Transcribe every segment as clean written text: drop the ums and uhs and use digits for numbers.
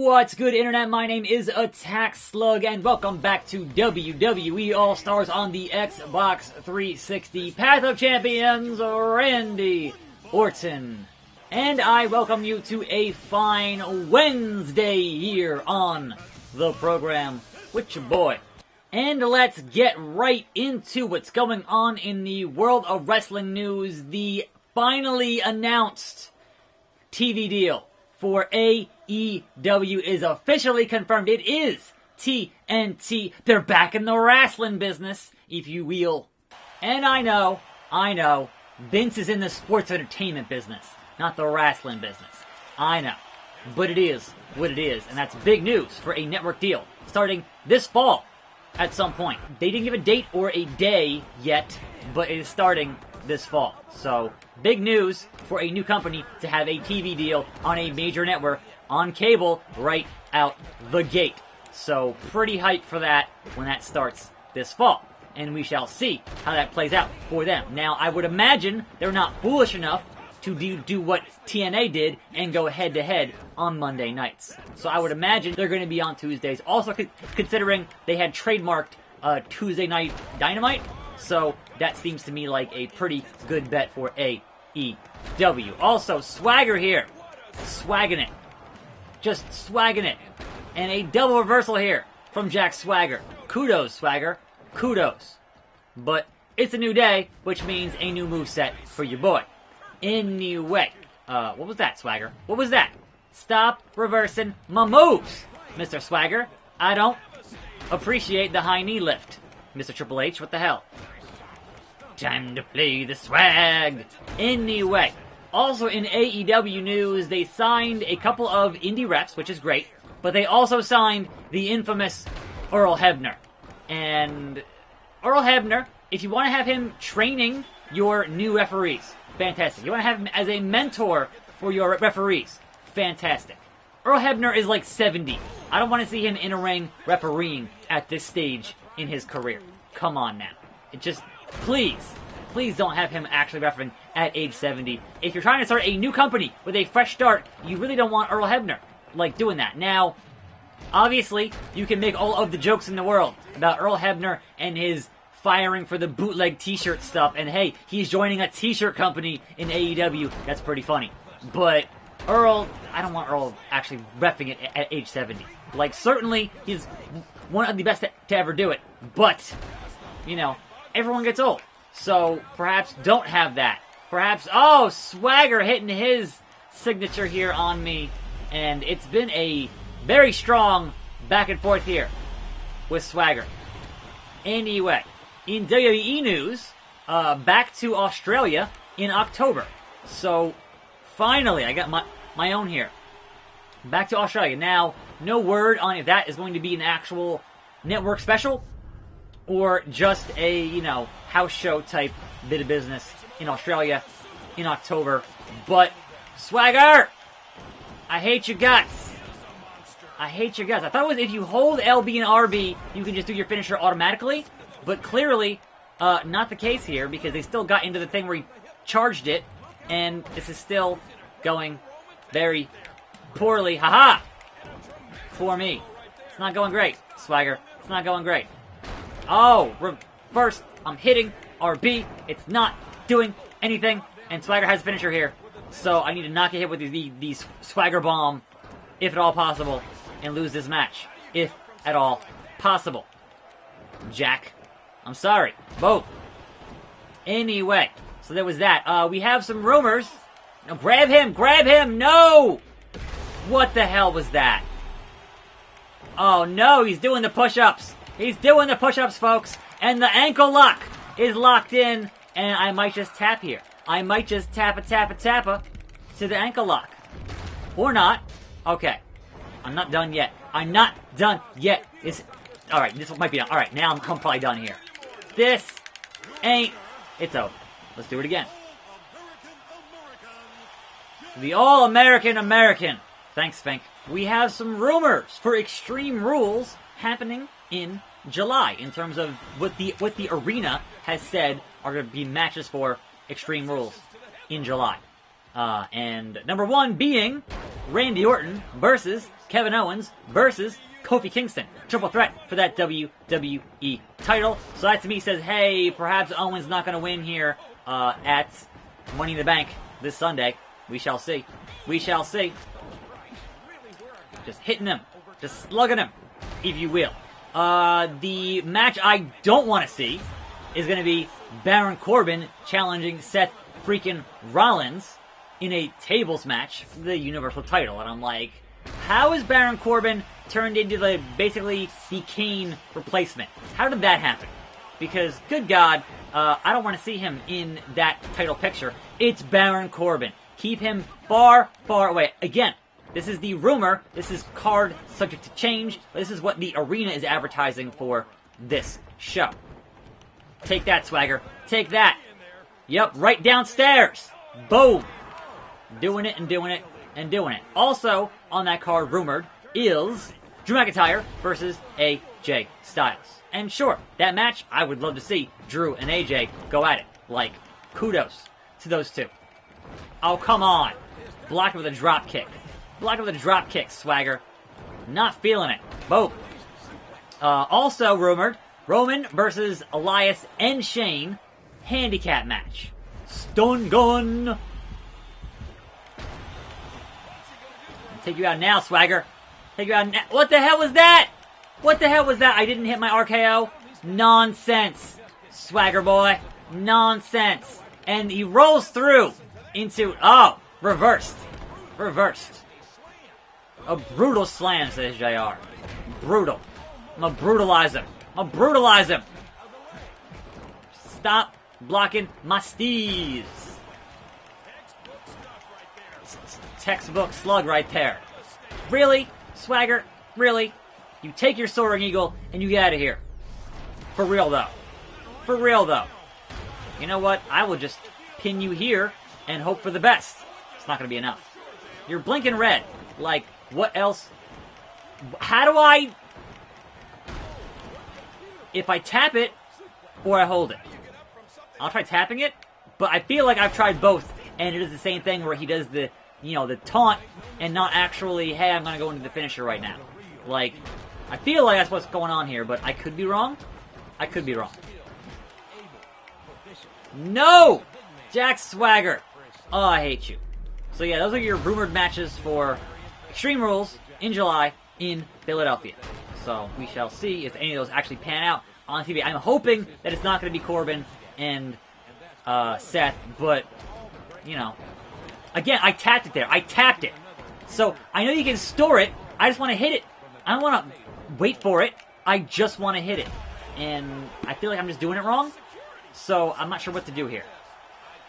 What's good, Internet? My name is attackslug, and welcome back to WWE All Stars on the Xbox 360. Path of Champions, Randy Orton. And I welcome you to a fine Wednesday here on the program with your boy. And let's get right into what's going on in the world of wrestling news. The finally announced TV deal for AEW is officially confirmed. It is TNT. They're back in the wrestling business, if you will. And I know, Vince is in the sports entertainment business, not the wrestling business. I know. But it is what it is, and that's big news for a network deal starting this fall at some point. They didn't give a date or a day yet, but it is starting this fall. So, big news for a new company to have a TV deal on a major network on cable right out the gate. So, pretty hyped for that when that starts this fall. And we shall see how that plays out for them. Now, I would imagine they're not foolish enough to do what TNA did and go head-to-head on Monday nights. So I would imagine they're going to be on Tuesdays. Also, considering they had trademarked Tuesday Night Dynamite, so that seems to me like a pretty good bet for AEW. Also, Swagger here. Swagging it. Just swagging it. And a double reversal here from Jack Swagger. Kudos, Swagger. Kudos. But it's a new day, which means a new moveset for your boy. Anyway, what was that, Swagger? What was that? Stop reversing my moves, Mr. Swagger. I don't appreciate the high knee lift. Mr. Triple H, what the hell? Time to play the swag. Anyway, also in AEW news, they signed a couple of indie reps, which is great, but they also signed the infamous Earl Hebner. And Earl Hebner, if you want to have him training your new referees, fantastic. You want to have him as a mentor for your referees, fantastic. Earl Hebner is like 70. I don't want to see him in a ring refereeing at this stage in his career. Come on now. It just, please don't have him actually refereeing at age 70. If you're trying to start a new company with a fresh start, you really don't want Earl Hebner doing that. Now, obviously, you can make all of the jokes in the world about Earl Hebner and his firing for the bootleg t-shirt stuff, and hey, he's joining a t-shirt company in AEW. That's pretty funny. But Earl, I don't want Earl actually reffing it at age 70. Certainly, he's one of the best to ever do it, but, everyone gets old. So, perhaps don't have that. Perhaps, Swagger hitting his signature here on me, and it's been a very strong back and forth here with Swagger. Anyway, in WWE news, back to Australia in October. So, finally, I got my own here. Back to Australia. Now, no word on if that is going to be an actual network special or just a, house show type bit of business in Australia in October. But, Swagger! I hate your guts. I hate your guts. I thought it was if you hold LB and RB, you can just do your finisher automatically. But clearly, not the case here, because they still got into the thing where he charged it, and this is still going very poorly. Haha! For me. It's not going great, Swagger. It's not going great. First, I'm hitting RB. It's not doing anything, and Swagger has a finisher here. So I need to knock a hit with the Swagger bomb, if at all possible, and lose this match, if at all possible. Jack. I'm sorry. Both. Anyway, so there was that. We have some rumors. No, grab him! Grab him! No! What the hell was that? Oh no, he's doing the push-ups. He's doing the push-ups, folks. And the ankle lock is locked in. And I might just tap here. I might just tappa to the ankle lock. Or not. Okay. I'm not done yet. I'm not done yet. Alright, this might be done. Alright, now I'm probably done here. This ain't... It's over. Let's do it again. The All-American American. Thanks, Fink. We have some rumors for Extreme Rules happening in July in terms of what the arena has said are going to be matches for Extreme Rules in July. And number one being Randy Orton versus Kevin Owens versus Kofi Kingston. Triple threat for that WWE title. So that to me says, hey, perhaps Owens not going to win here at Money in the Bank this Sunday. We shall see. We shall see. Just hitting him. Just slugging him, if you will. The match I don't want to see is going to be Baron Corbin challenging Seth freaking Rollins in a tables match for the Universal title. And I'm like, how is Baron Corbin turned into basically the Kane replacement? How did that happen? Because, good God, I don't want to see him in that title picture. It's Baron Corbin. Keep him far, far away. Again, this is the rumor. This is card subject to change. This is what the arena is advertising for this show. Take that, Swagger. Take that. Yep, right downstairs. Boom. Doing it and doing it and doing it. Also, on that card, rumored, is Drew McIntyre versus AJ Styles. And sure, that match, I would love to see Drew and AJ go at it. Like, kudos to those two. Oh, come on. Block it with a drop kick. Block it with a drop kick, Swagger. Not feeling it. Boom. Also rumored, Roman versus Elias and Shane handicap match. Stun gun. I'll take you out now, Swagger. Take you out now. What the hell was that? What the hell was that? I didn't hit my RKO? Nonsense. Swagger boy. Nonsense. And he rolls through into, oh, reversed. Reversed. A brutal slam, says JR. Brutal. I'm gonna brutalize him. I'm gonna brutalize him. Stop blocking my steez. Textbook slug right there. Really? Swagger? Really? You take your Soaring Eagle and you get out of here. For real though. For real though. You know what? I will just pin you here and hope for the best. It's not gonna be enough. You're blinking red. Like, what else? How do I... If I tap it, or I hold it. I'll try tapping it, but I feel like I've tried both, and it is the same thing where he does the, you know, the taunt, and not actually, hey, I'm gonna go into the finisher right now. Like, I feel like that's what's going on here, but I could be wrong. I could be wrong. No! Jack Swagger. Oh, I hate you. So yeah, those are your rumored matches for Extreme Rules in July in Philadelphia. So we shall see if any of those actually pan out on TV. I'm hoping that it's not going to be Corbin and Seth, but, you know. Again, I tapped it there. I tapped it. So I know you can store it. I just want to hit it. I don't want to wait for it. I just want to hit it. And I feel like I'm just doing it wrong. So I'm not sure what to do here.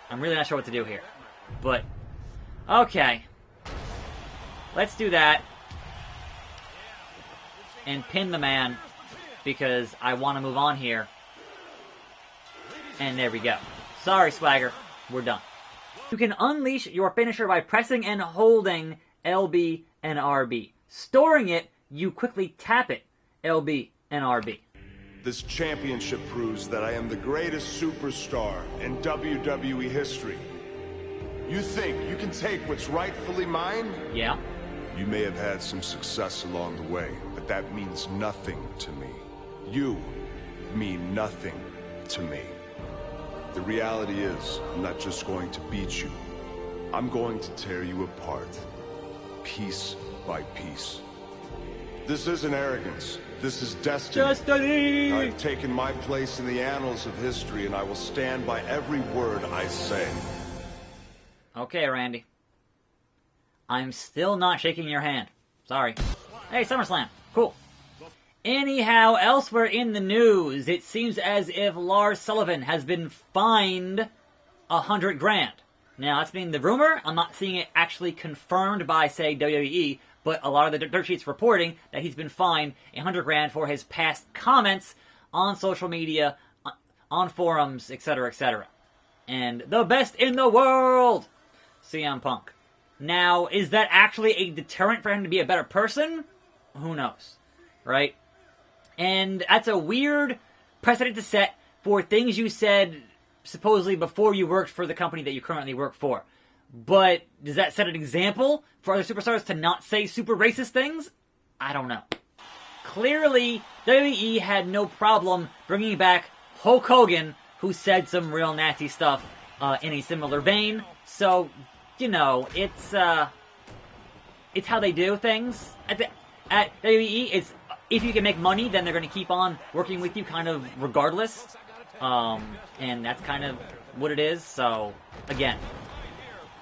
I'm really not sure what to do here. But, okay. Let's do that. And pin the man. Because I want to move on here. And there we go. Sorry, Swagger. We're done. You can unleash your finisher by pressing and holding LB and RB. Storing it, you quickly tap it. LB and RB. This championship proves that I am the greatest superstar in WWE history. You think you can take what's rightfully mine? Yeah. You may have had some success along the way, but that means nothing to me. You mean nothing to me. The reality is, I'm not just going to beat you. I'm going to tear you apart, piece by piece. This isn't arrogance. This is destiny. Destiny! I've taken my place in the annals of history, and I will stand by every word I say. Okay, Randy. I'm still not shaking your hand. Sorry. Hey, SummerSlam. Cool. Anyhow, elsewhere in the news, it seems as if Lars Sullivan has been fined $100,000. Now, that's being the rumor. I'm not seeing it actually confirmed by, say, WWE, but a lot of the dirt sheets reporting that he's been fined $100,000 for his past comments on social media, on forums, etc., etc. And the best in the world, CM Punk. Now, is that actually a deterrent for him to be a better person? Who knows, right? And that's a weird precedent to set for things you said supposedly before you worked for the company that you currently work for. But does that set an example for other superstars to not say super racist things? I don't know. Clearly, WWE had no problem bringing back Hulk Hogan, who said some real nasty stuff in a similar vein. So, you know, it's how they do things. At WWE, it's if you can make money, then they're going to keep on working with you kind of regardless. And that's kind of what it is. So, again,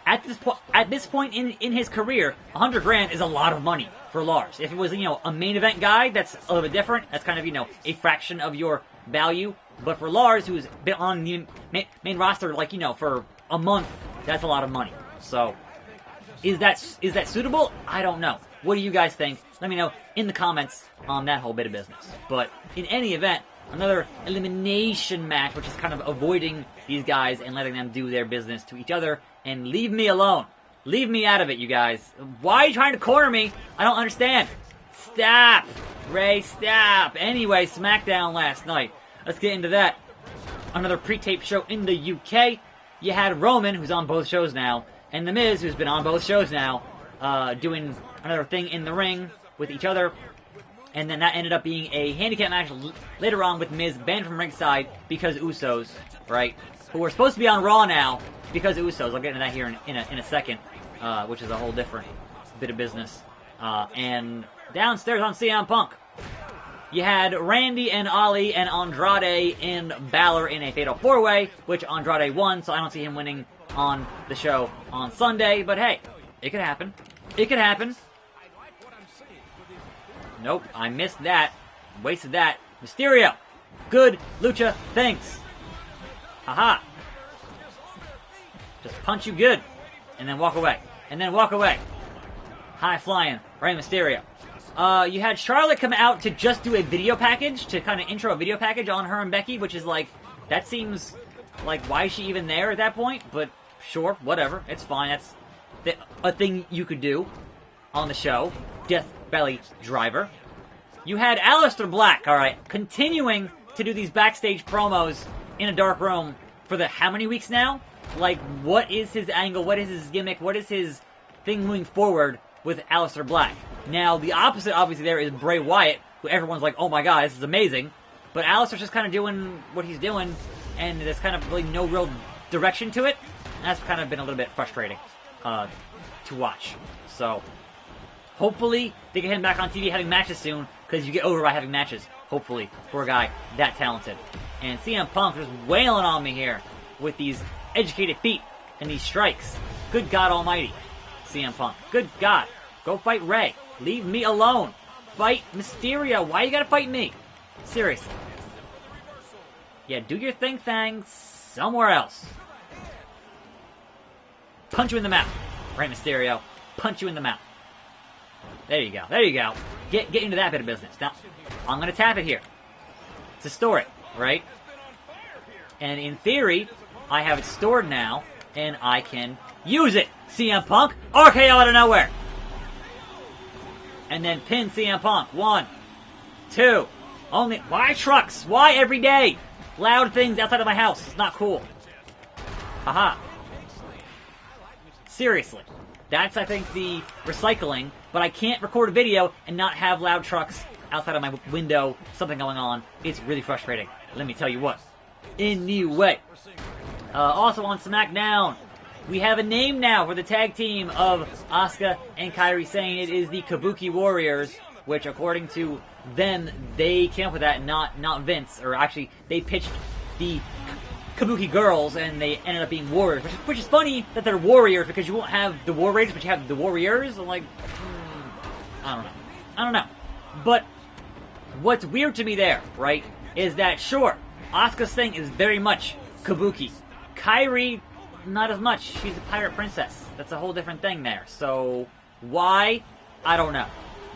at this point in his career, $100,000 is a lot of money for Lars. If it was, a main event guy, that's a little bit different. That's kind of, a fraction of your value. But for Lars, who's been on the main roster, for a month, that's a lot of money. So, is that suitable? I don't know. What do you guys think? Let me know in the comments on that whole bit of business. But in any event, another elimination match, which is kind of avoiding these guys and letting them do their business to each other. And leave me alone. Leave me out of it, you guys. Why are you trying to corner me? I don't understand. Stop. Ray, stop. Anyway, SmackDown last night. Let's get into that. Another pre-tape show in the UK. You had Roman, who's on both shows now, and The Miz, who's been on both shows now, doing another thing in the ring with each other. And then that ended up being a handicap match later on with Miz banned from ringside because Usos, right? Who were supposed to be on Raw now because Usos. I'll get into that here in a second, which is a whole different bit of business. And downstairs on CM Punk, you had Randy and Ali and Andrade and Balor in a fatal 4-way, which Andrade won, so I don't see him winning on the show on Sunday. But hey, it could happen. It could happen. Nope, I missed that. Wasted that. Mysterio. Good lucha things. Haha. Just punch you good. And then walk away. And then walk away. High flying. Rey Mysterio. You had Charlotte come out to just do a video package, to kind of intro a video package on her and Becky, which is like, that seems like, why is she even there at that point? But sure, whatever. It's fine. That's a thing you could do on the show. Death Belly Driver. You had Aleister Black, alright, continuing to do these backstage promos in a dark room for the how many weeks now? Like, what is his angle? What is his gimmick? What is his thing moving forward with Aleister Black? Now, the opposite, obviously, there is Bray Wyatt, who everyone's like, oh my god, this is amazing. But Aleister's just kind of doing what he's doing, and there's kind of really no real direction to it. And that's kind of been a little bit frustrating to watch. So, hopefully, they get him back on TV having matches soon, because you get over by having matches, hopefully, for a guy that talented. And CM Punk just wailing on me here with these educated feet and these strikes. Good God almighty, CM Punk. Good God. Go fight Ray. Leave me alone. Fight Mysterio. Why you gotta fight me? Seriously. Yeah, do your thing somewhere else. Punch you in the mouth. Rey Mysterio. Punch you in the mouth. There you go. There you go. Get into that bit of business. Now, I'm going to tap it here to store it, right? And in theory, I have it stored now, and I can use it. CM Punk, RKO out of nowhere. And then pin CM Punk. 1, 2. Only. Why trucks? Why every day? Loud things outside of my house. It's not cool. Haha. Seriously. That's, I think, the recycling. But I can't record a video and not have loud trucks outside of my window. Something going on. It's really frustrating. Let me tell you what. Anyway. Also on SmackDown, we have a name now for the tag team of Asuka and Kairi Sane. It is the Kabuki Warriors, which according to them, they came up with that, not Vince. Or actually, they pitched the Kabuki Girls, and they ended up being Warriors. Which is funny that they're Warriors, because you won't have the War Raiders, but you have the Warriors. I'm like, I don't know. But what's weird to me there, right, is that, sure, Asuka's thing is very much Kabuki. Kairi, not as much. She's a pirate princess. That's a whole different thing there. So, why? I don't know.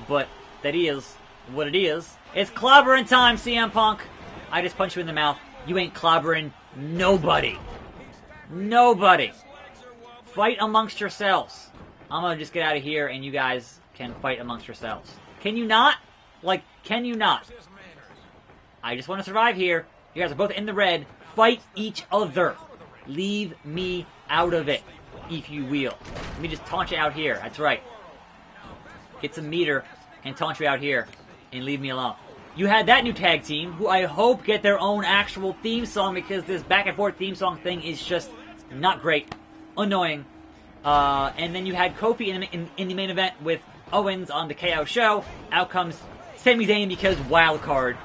But that is what it is. It's clobbering time, CM Punk. I just punched you in the mouth. You ain't clobbering nobody. Nobody. Fight amongst yourselves. I'm gonna just get out of here and you guys can fight amongst yourselves. Can you not? Like, can you not? I just want to survive here. You guys are both in the red. Fight each other. Leave me out of it. if you will. Let me just taunt you out here. That's right. Get some meter and taunt you out here and leave me alone. You had that new tag team, who I hope get their own actual theme song, because this back and forth theme song thing is just not great. Annoying. And then you had Kofi in the main event with Owens on the KO show. Out comes Sami Zayn because wild card.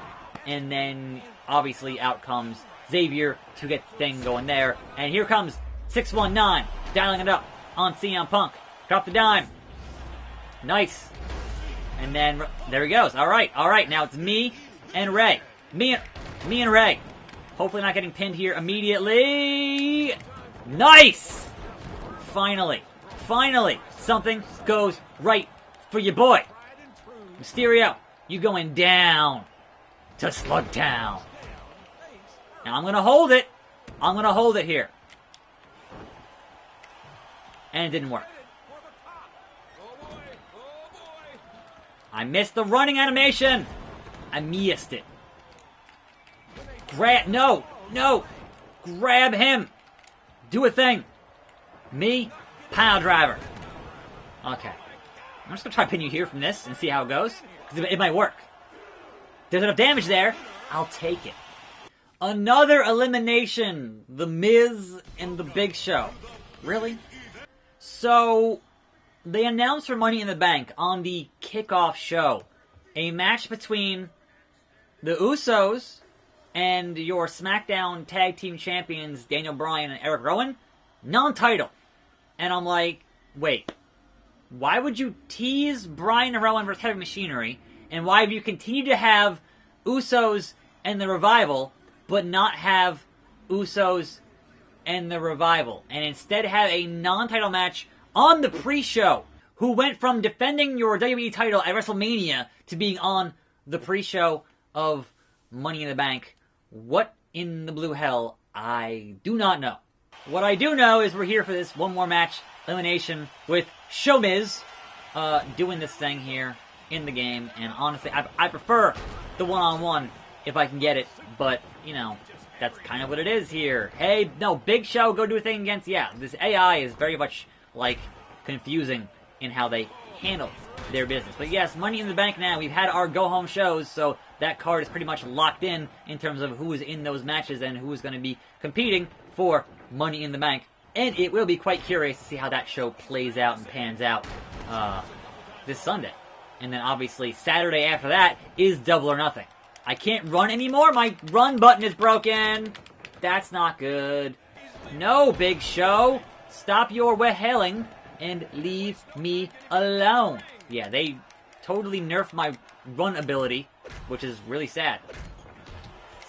And then, obviously, out comes Xavier to get the thing going there. And here comes 619, dialing it up on CM Punk. Drop the dime. Nice. And then, there he goes. Alright, now it's me and Ray. Me and Ray. Hopefully not getting pinned here immediately. Nice! Finally, something goes right for your boy. Mysterio, you going down to Slugtown. Now I'm gonna hold it. Here. And it didn't work. I missed the running animation. I missed it. No. Grab him. Do a thing. Me, pile driver. Okay. I'm just going to try to pin you here from this and see how it goes. Because it might work. There's enough damage there. I'll take it. Another elimination. The Miz and the Big Show. Really? So, they announced for Money in the Bank on the kickoff show a match between the Usos and your SmackDown Tag Team Champions Daniel Bryan and Eric Rowan. Non-title. And I'm like, wait, why would you tease Bryan and Rowan versus Heavy Machinery, and why have you continued to have Usos and the Revival, but not have Usos and the Revival, and instead have a non-title match on the pre-show, who went from defending your WWE title at WrestleMania to being on the pre-show of Money in the Bank? What in the blue hell? I do not know. What I do know is we're here for this one more match elimination with Show Miz doing this thing here in the game. And honestly, I prefer the one-on-one if I can get it. But, you know, that's kind of what it is here. Hey, no, Big Show, go do a thing against... Yeah, this AI is very much, like, confusing in how they handle their business. But yes, Money in the Bank now. We've had our go-home shows, so that card is pretty much locked in terms of who is in those matches and who is going to be competing for Money in the Bank. And it will be quite curious to see how that show plays out and pans out this Sunday. And then obviously Saturday after that is Double or Nothing. I can't run anymore. My run button is broken. That's not good. No, Big Show. Stop your wailing and leave me alone. Yeah, they totally nerfed my run ability, which is really sad.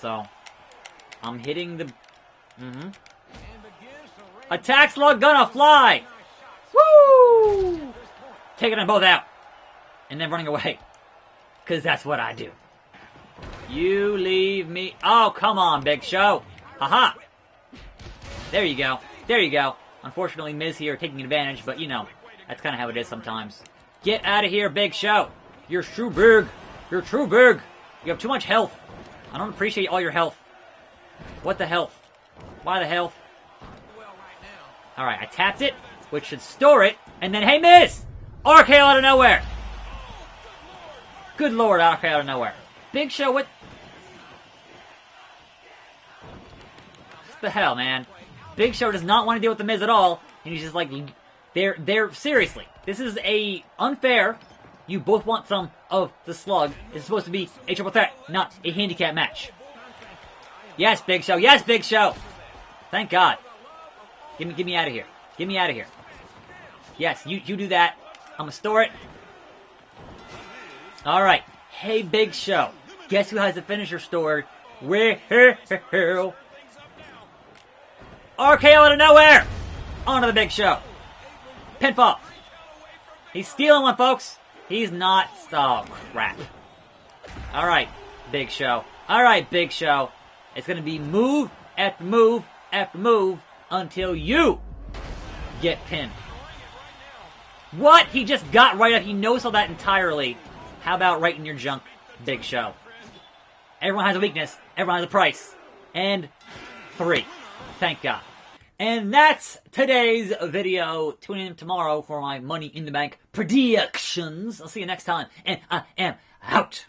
So, I'm hitting the... Attack slug gonna fly! Woo! Taking them both out. And then running away. Because that's what I do. You leave me... Oh, come on, Big Show. Haha. There you go. There you go. Unfortunately, Miz here taking advantage, but you know, that's kind of how it is sometimes. Get out of here, Big Show. You're too big. You're too big. You have too much health. I don't appreciate all your health. What the health? Why the health? Alright, I tapped it, which should store it, and then, hey, Miz! RKO out of nowhere! Good lord, RKO out of nowhere. Big Show, what the hell, man? Big Show does not want to deal with the Miz at all, and he's just like, they're seriously, this is a unfair. You both want some of the slug. It's supposed to be a triple threat, not a handicap match. Yes, Big Show. Yes, Big Show. Thank God. Get me out of here. Get me out of here. Yes, you do that. I'm gonna store it. All right. Hey, Big Show. Guess who has the finisher stored? RKO out of nowhere. On to the Big Show. Pinfall. He's stealing one, folks. He's not. Oh, crap. All right, Big Show. All right, Big Show. It's going to be move after move after move until you get pinned. What? He just got right up. He knows all that entirely. How about right in your junk, Big Show? Everyone has a weakness. Everyone has a price. And 3. Thank God. And that's today's video. Tune in tomorrow for my Money in the Bank predictions. I'll see you next time, and I am out.